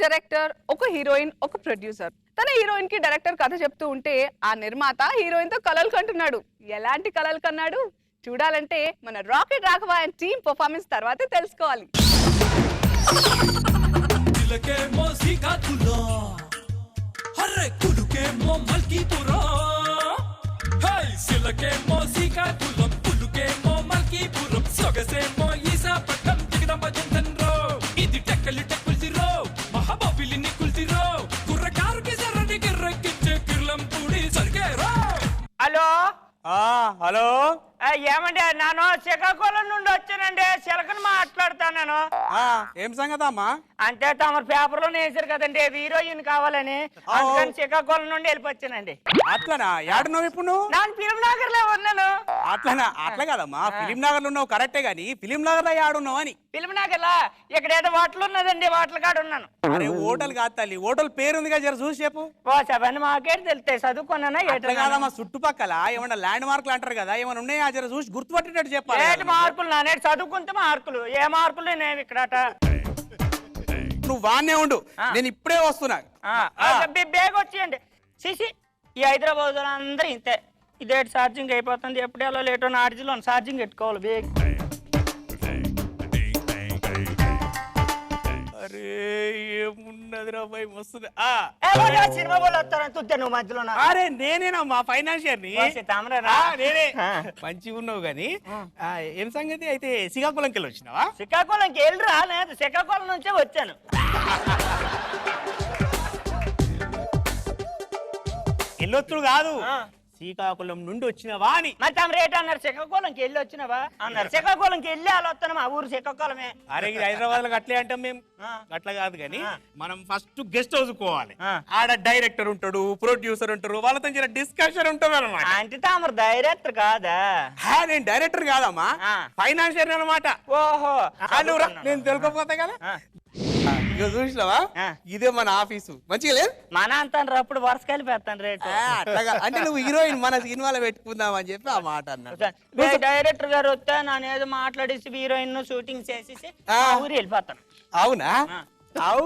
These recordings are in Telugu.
డైరెక్టర్, ఒక హీరోయిన్, ఒక ప్రొడ్యూసర్. తన హీరోయిన్ కి డైరెక్టర్ కథ చెప్తూ ఉంటే ఆ నిర్మాత హీరోయిన్ తో కలలు కంటున్నాడు. ఎలాంటి కలలు కన్నాడు చూడాలంటే మన rocket Raghava and team performance తర్వాతే తెలుసుకోవాలి. హలో హలో ఏమండి నేను శ్రీకాకుళం నుండి వచ్చానండి. చిలకని మాట్లాడుతాను. ఏం సంగతి అమ్మా? అంటే తమరు పేపర్ లో వేసారు కదండి హీరోయిన్ కావాలని, అందుకని శ్రీకాకుళం నుండి వెళ్ళిపోచ్చానండి. అట్లనా? ఏడున్నావు ఇప్పుడు నువ్వు? నేను ఫిలిం నగర్ లో ఉన్నాను. అట్లనా? అట్లా కదమ్మా, ఫిలిం నగర్ లో ఉన్నావు కరెక్టే గానీ ఫిలిం నగర్ లో ఏడున్నావు అని. ఫిలిం నగర్ లా ఇక్కడ ఏదో హోటల్ ఉన్నదండి, హోటల్ కాడ ఉన్నాను. అరే హోటల్ కాదు తల్లి, హోటల్ పేరు ఉంది కదా, జర చూసి చెప్పు. ఓ చెప్పండి, మాకేటి తెలుస్తాయి, చదువుకున్నానా? ఎట్లా కాదమ్మా, చుట్టుపక్కల ఏమన్నా ల్యాండ్ మార్కులు అంటారు కదా, ఏమన్నా ఉన్నాయా జర చూసి గుర్తుపట్టేటట్టు చెప్పాలి. ఏటి మార్కులు? నానేటి చదువుకుంటే మార్కులు, ఏ మార్కులు నేను ఇక్కడట. నువ్వు వాన్నే ఉండు, నేను ఇప్పుడే వస్తున్నా. బేగ వచ్చేయండి. సిసి ఈ హైదరాబాద్ అందరూ ఇంతే, ఇదేటి ఛార్జింగ్ అయిపోతుంది, ఎప్పుడు ఎలా లేటో నాటిలో ఛార్జింగ్ పెట్టుకోవాలి బేగ్. అరే ఏమున్నది రా భయ్, వస్తుంది. సినిమా వాళ్ళు వస్తారని చూద్దా నువ్వు మధ్యలో? అరే నేనేనమ్మా ఫైనాన్షియర్ ని. నేనే. మంచిగా ఉన్నావు గాని ఏం సంగతి? అయితే శ్రీకాకుళంకి వెళ్ళి వచ్చినావా? శ్రీకాకుళంకి వెళ్ళిరా? లేదు, శ్రీకాకుళం నుంచే వచ్చాను. వెళ్ళొచ్చుడు కాదు, శ్రీకాకుళం నుండి వచ్చినవా అని. మరి తమ రేట్ అన్నారు, శ్రీకాకుళంకి వెళ్ళి వచ్చినవా అన్నారు. శ్రీకాకుళంకి వెళ్ళి అలా వస్తాను, మా ఊరు శ్రీకాకుళమే. అరే హైదరాబాద్ లో అట్లే అంటాం మేము, అట్లా కాదు కానీ మనం ఫస్ట్ గెస్ట్ హౌస్ పోవాలి. ఆడ డైరెక్టర్ ఉంటాడు, ప్రొడ్యూసర్ ఉంటారు, వాళ్ళతో చిన్న డిస్కషన్ ఉంటుంది అనమాట. అంటే తమరు డైరెక్టర్ కాదా? నేను డైరెక్టర్ కాదమ్మా, ఫైనాన్షియర్ అనమాట. ఓహో, నేను తెలుసుకోపోతా కదా. ఇక చూసినావా, ఇదే మన ఆఫీసు. మంచిగా లేదు? మన అంటాను అప్పుడు వరుస కలిపేస్తాను రేటు. అట్లాగా అంటే నువ్వు హీరోయిన్ మన సినిమాలో పెట్టుకుందాం అని చెప్పి ఆ మాట అన్నాడు. డైరెక్టర్ గారు వస్తే నేను ఏదో మాట్లాడేసి హీరోయిన్ షూటింగ్ చేసేసి ఊరు వెళ్ళిపోతాను. అవునా? అవు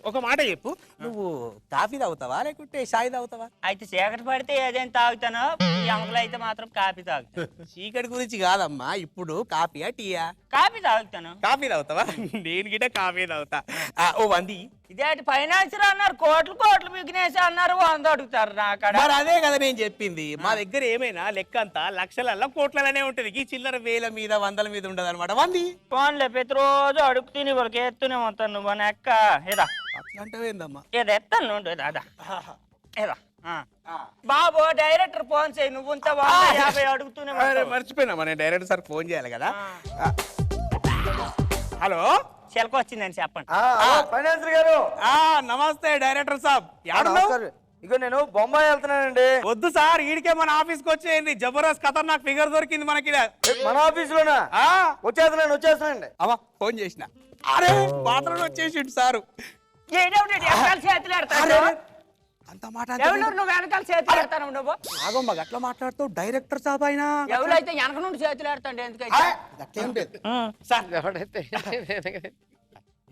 ఒక మాట చెప్పు, నువ్వు కాఫీ తాగుతావా లేకుంటే షాయి తాగుతావా? అయితే చీకటి పడితే ఏదైనా తాగుతాను, ఎమకలు అయితే మాత్రం కాఫీ తాగుతాను. చీకటి గురించి కాదమ్మా, ఇప్పుడు కాఫీయా టీయా? కాఫీ తాగుతాను. కాఫీ తాగుతావా? నేను గిట్ట కాఫీ తాగుతా. ఓ వంది. ఇదేంటి ఫైనాన్షియర్ అన్నారు, కోట్లు కోట్లు బిజినెస్ అన్నారు, 100 అడుగుతారు నాకడ. మరి అదే కదా నేను చెప్పింది, మా దగ్గర ఏమైనా లెక్క అంతా లక్షల కోట్లనే ఉంటది, ఈ చిల్లర వేల మీద వందల మీద ఉండదు అనమాట. వంది ఫోన్లే ప్రతిరోజు అడుగుతూనే వాళ్ళకి ఎత్తునే ఉంటాను. నువ్వు ఎక్క ఏదా అట్లాంటివేందమ్మా? ఏదో ఎత్తాను అదా ఏదా. బాబు డైరెక్టర్ ఫోన్ చేయి, నువ్వు 50 అడుగుతూనే. మర్చిపోయినా, నేను డైరెక్టర్ సార్ ఫోన్ చేయాలి కదా. హలో, చిలక వచ్చిందని చెప్పండి. ఫైనాన్సర్ గారు నమస్తే డైరెక్టర్ సాబ్. ఇగో నేను బొంబాయి వెళ్తున్నానండి. వద్దు సార్, ఈడికే మన ఆఫీస్ కి వచ్చేయండి, జబర్దస్త్ ఖతర్నాక్ ఫిగర్ దొరికింది మనకి. మన ఆఫీస్ లోనా? వచ్చేస్తున్నానండి. అమ్మా ఫోన్ చేసిన, అరే బాత్రూమ్ వచ్చేసిండు సారు. చేతులు పెడతాను అంత మాట నువ్వు వెనకాల చేతులు పెడతాను. నువ్వు ఆగమ్మ గట్ల మాట్లాడుతూ డైరెక్టర్ సాబ్ అయినా ఎవరైతే వెనక నుండి చేతులు పెడతాండి. ఎందుకైతే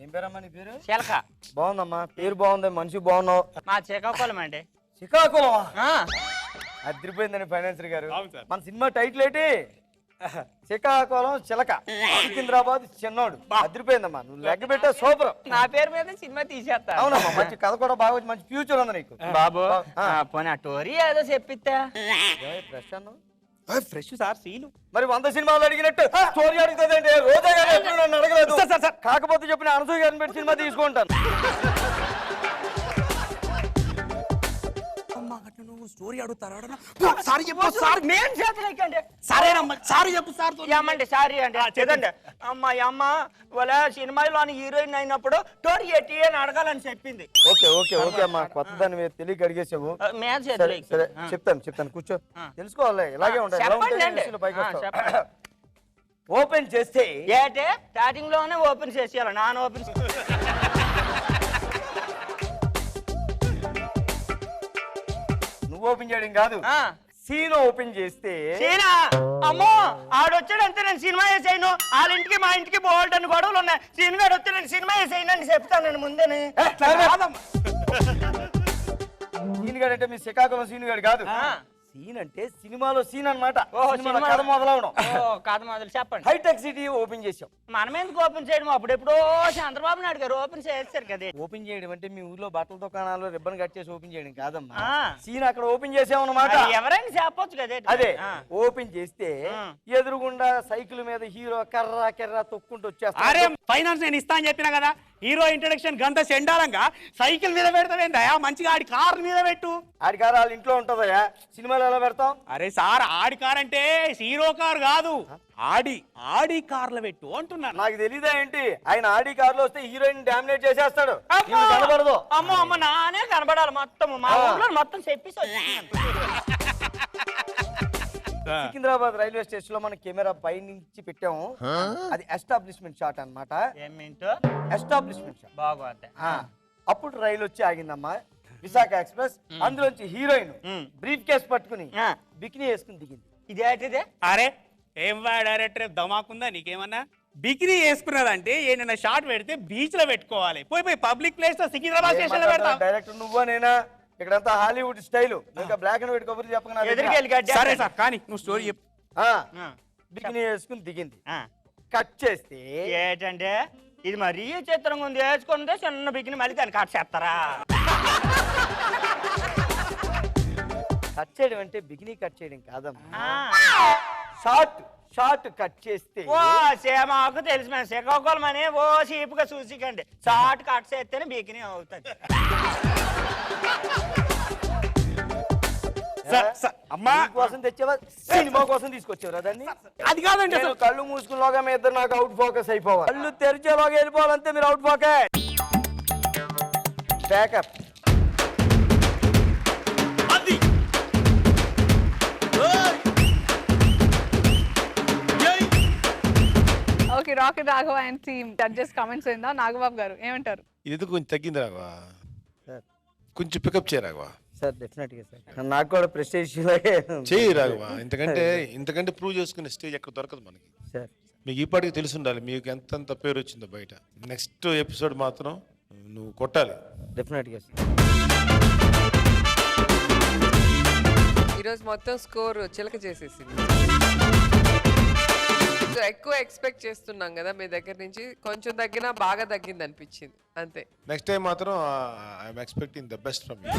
ఏం పేరమ్మా నీ పేరు? చిలక. బాగుందమ్మా, పేరు బాగుంది, మనిషి బాగున్నావు. మా శ్రీకాకుళం అండి. శ్రీకాకుళం అదిరిపోయిందండి ఫైనాన్సర్ గారు. మన సినిమా టైటిల్ ఏంటి? శ్రీకాకుళం చిలక, సికింద్రాబాద్ చిన్నోడు. అదిరిపోయిందమ్మా, నువ్వు లెక్క పెట్టే సూపర్. నా పేరు మీద సినిమా తీసేస్తా. అవునమ్మా, మంచి కథ కూడా బాగా, మంచి ఫ్యూచర్ ఉంది నీకు. బాబు పోనీ ఆ టోరీ ఏదో చెప్పిస్తా. ఫ్రెష్ అన్న ఫ్రెష్ సార్ సీలు. మరి 100 సినిమాలు అడిగినట్టు స్టోరీ అడుగుతుందండి. రోజా గారు ఎప్పుడు నన్ను అడగలేదు. కాకపోతే చెప్పిన అనసూయ గారిని పెట్టి సినిమా తీసుకుంటాను. నువ్వు స్టోరీ అడుగుతారా? సారీ చెప్పు సార్. నేను చేతులెక్కండి. సరేనమ్మా, సారీ చెప్పు సార్. ఏమండి సారీ అండి చెదండి. అమ్మ వాళ్ళ సినిమాలో హీరోయిన్ అయినప్పుడు టోరీ ఎట్టి అని అడగాలని చెప్పింది. ఓకే ఓకే ఓకే అమ్మా, కొత్త దాన్ని మీరు తెలియక అడిగేసావు. సరే చెప్తాను కూర్చో, తెలుసుకోవాలి. ఇలాగే ఉంటాయి. ఓపెన్ చేస్తే ఏటే స్టార్టింగ్ లోనే ఓపెన్ చేసేయాలి, నాన్ ఓపెన్. నువ్వు ఓపెన్ చేయడం కాదు, సీన్ ఓపెన్ చేస్తే సీనా అమ్మో ఆడొచ్చాడు అంతే నేను సినిమా వేసేయను వాళ్ళ ఇంటికి మా ఇంటికి బోల్డ్ అని గొడవలు ఉన్నాయి సీన్ గారు వచ్చి నేను సినిమా వేసేయను అని చెప్తాను ముందేనే సీన్ గారు అంటే మీ శ్రీకాకుళం సీన్ గారు కాదు. సీన్ అంటే సినిమాలో సీన్ అన్నమాట. సినిమాలో కథ మొదలవడం. కథ మొదలు చెప్పండి. హైటెక్ సిటీ ఓపెన్ చేసాం. మనం ఎందుకు ఓపెన్ చేయడం అప్పుడెప్పుడో చంద్రబాబు నాయుడు గారు ఓపెన్ చేస్తారు కదా. ఓపెన్ చేయడం అంటే మీ ఊర్లో బట్టల దుకాణాల్లో రిబ్బన్ కట్ చేసి ఓపెన్ చేయడం కాదమ్మా. సీన్ అక్కడ ఓపెన్ చేసామన్నమాట. ఎవరైనా చెప్పొచ్చు కదా. అదే ఓపెన్ చేస్తే ఎదురుగుండా సైకిల్ మీద హీరో కర్ర కెర్ర తొక్కుంటూ వచ్చేస్తా. అరే ఫైనాన్స్ నేను ఇస్తా అని చెప్పినా కదా. హీరో ఇంట్రడక్షన్ గంట చెండాలంగా సైకిల్ మీద పెడతావేందయా, మంచిగా ఆడి కార్ మీద పెట్టు. ఆడి కారు వాళ్ళ ఇంట్లో ఉంటుందయా, సినిమాలో ఎలా పెడతాం? అరే సార్ ఆడి కార్ అంటే హీరో కార్ కాదు, ఆడి కార్లో పెట్టు అంటున్నా. నాకు తెలీదా ఏంటి? ఆయన ఆడి కారులో వస్తే హీరోయిన్ డామినేట్ చేసేస్తాడు. కనబడదు. అమ్మో అమ్మ నానే కనబడాలి మొత్తం మా ఊర్లో మొత్తం చెప్పేసి సికింద్రాబాద్ రైల్వే స్టేషన్ లో మన కెమెరా పై నుంచి పెట్టాము. అది ఎస్టాబ్లిష్మెంట్ షాట్ అన్నమాట. ఎస్టాబ్లిష్మెంట్ షాట్ బాగుంది. అప్పుడు రైలు వచ్చి ఆగిందమ్మా, విశాఖ ఎక్స్ప్రెస్. అందులోంచి హీరోయిన్ బ్రీఫ్ కేస్ పట్టుకుని బికినీ వేసుకుని దిగింది. ఇదేంటిదే? అరే ఏం వా డైరెక్టర్ దమాకుందా నీకేమన్నా? బికినీ వేసుకున్నదంటే ఏదైనా షాట్ పెడితే బీచ్ లో పెట్టుకోవాలి. పోయి పబ్లిక్ ప్లేస్ లో సికింద్రాబాద్ స్టేషన్ లో పెడతాం. డైరెక్టర్ నువ్వా నేనా? ఇక్కడంతా హాలీవుడ్ స్టైల్. ఇంకా బ్లాక్ అండ్ వైట్ కబుర్లు చెప్పక. సరే సార్ కానీ నువ్వు స్టోరీ చెప్పు. బికినీ వేసుకుని దిగింది. కట్ చేస్తే ఏంటంటే ఇది మరీ చిత్రంగా ఉంది. వేసుకుంటే చిన్న బికిని మళ్ళీ దాన్ని కట్ చేస్తారా? కట్ చేయడం అంటే బికినీ కట్ చేయడం కాదమ్మా, షార్ట్ కట్ చేస్తే. ఓ మాకు తెలుసు మేము శ్రీకాకుళం అని ఓ చీపుగా చూసికండి. షార్ట్ కట్ చేస్తేనే బికిని అవుతుంది. అమ్మా కోసం తెచ్చావా, సినిమా కోసం తీసుకొచ్చారా దాన్ని? అది కాదండి. నేను కళ్ళు మూసుకునేలోగా మీ ఇద్దరు నాకు అవుట్ ఫోకస్ అయిపోవాలి. కళ్ళు తెరిచేలోగా వెళ్ళిపోవాలంటే మీరు out focus. Backup. Okay, rocket Raghava and team judges comments ఏందా? నాగబాబు గారు ఏమంటారు? ఇది కొంచెం తగ్గింది రాఘవా, కొంచెం పికప్ చేయ రాఘవా. సార్ డెఫినెట్ గా సార్, నాకు కూడా ప్రెస్టేజ్ చేయి రాఘవా. ఇంతకంటే ప్రూవ్ చేసుకునే స్టేజ్ ఎక్కడ దొరకదు మనకి. సార్ మీకు ఈపాటికి తెలిసి ఉండాలి మీకు ఎంతంత పేరు వచ్చిందో బయట. నెక్స్ట్ ఎపిసోడ్ మాత్రం నువ్వు కొట్టాలి. డెఫినెట్ గా సార్. ఈరోజు మొత్తం స్కోర్ చిలక చేసేసింది. ఎక్కువ ఎక్స్పెక్ట్ చేస్తున్నాం కదా మీ దగ్గర నుంచి, కొంచెం తగ్గినా బాగా తగ్గింది అనిపించింది అంతే. నెక్స్ట్ టైం మాత్రం I'm expecting the best from you.